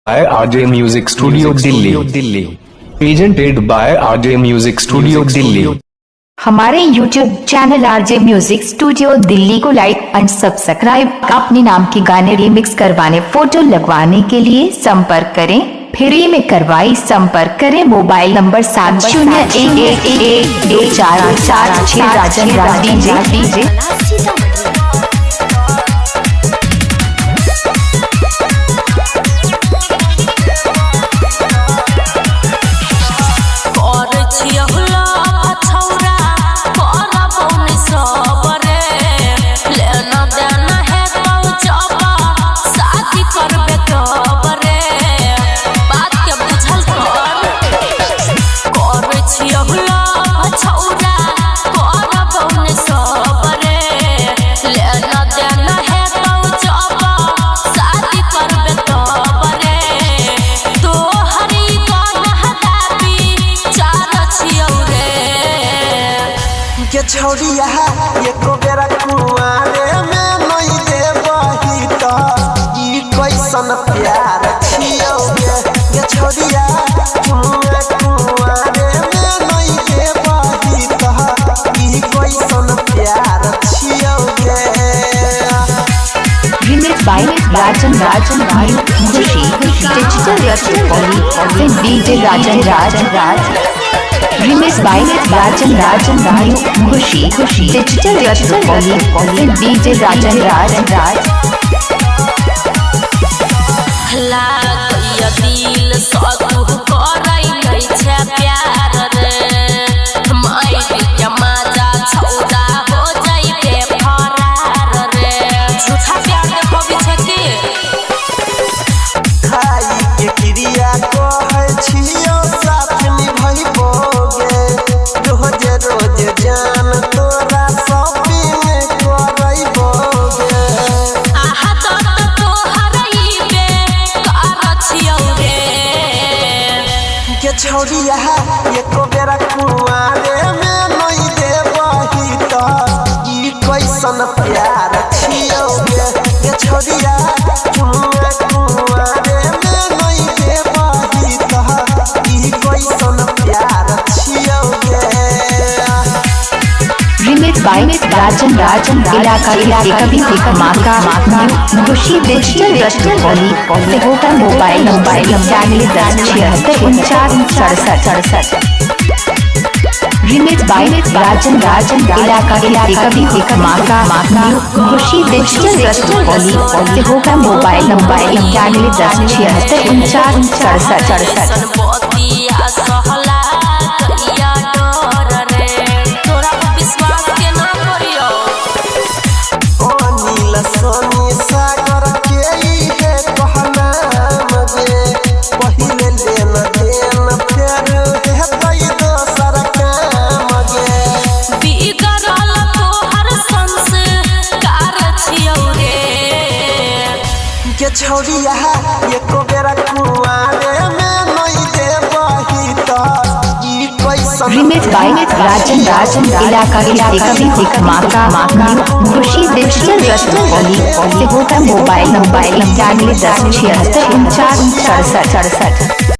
by RJ Music Studio Delhi. Presented by RJ Music Studio Delhi. हमारे YouTube channel RJ Music Studio Delhi को लाइक and subscribe. अपने नाम के गाने रिमिक्स करवाने, फोटो लगवाने के लिए संपर्क करें। फ्री में करवाई संपर्क करें। Mobile number 7011112486। Rajan Raj DJ. के छोड़िया एको बेरा कुआरे में नहीं देबही त ई कैसन प्यार छियौ गे। के छोड़िया कुआरे में नहीं देबही त ई कैसन प्यार छियौ गे। Remix by Rajan Khushi digital DJ Rajan Raj. Remix by Rajan Khushi digital DJ Rajan Raj. दिल सतु करै नै छै प्यार रे माई के मजा छौदा हो जाइबे फरार रे। झूठा प्यार देखबी छै कि खाई के क्रिया कहै छियौ साथ निभैबोगे। रोज रोज जान तोरा शॉपिंग करैबोगे। आहा त तोहरैबे कर छियौ रे। के छोड़िया एको बेरा कुआरे में नहीं देबही त ई कैसन प्यार छियौ गे। के छोड़िया कुआरे में नहीं देबही त ई कैसन प्यार छियौ गे। रिमिक्स बाय राजन इलाका कभी माका खुशी डिजिटल होगा। Mobile number 9176496767। Remix by Rajan इलाका कभी माका खुशी डिजिटल होगा। Mobile number 9176496767। सोनी सागर के है कहना मगे पहिले लेन देन फेर हेतै दोसर काम गे। बिगड़ल तोहर संस्कार छियौ रे। के छोड़िया एको बेरा कुआरे में नहीं देबही त ई कैसन। रिमिक्स बाय राजन इलाका कभी माका खुशी डिजिटल होगा। Mobile number 9176496767।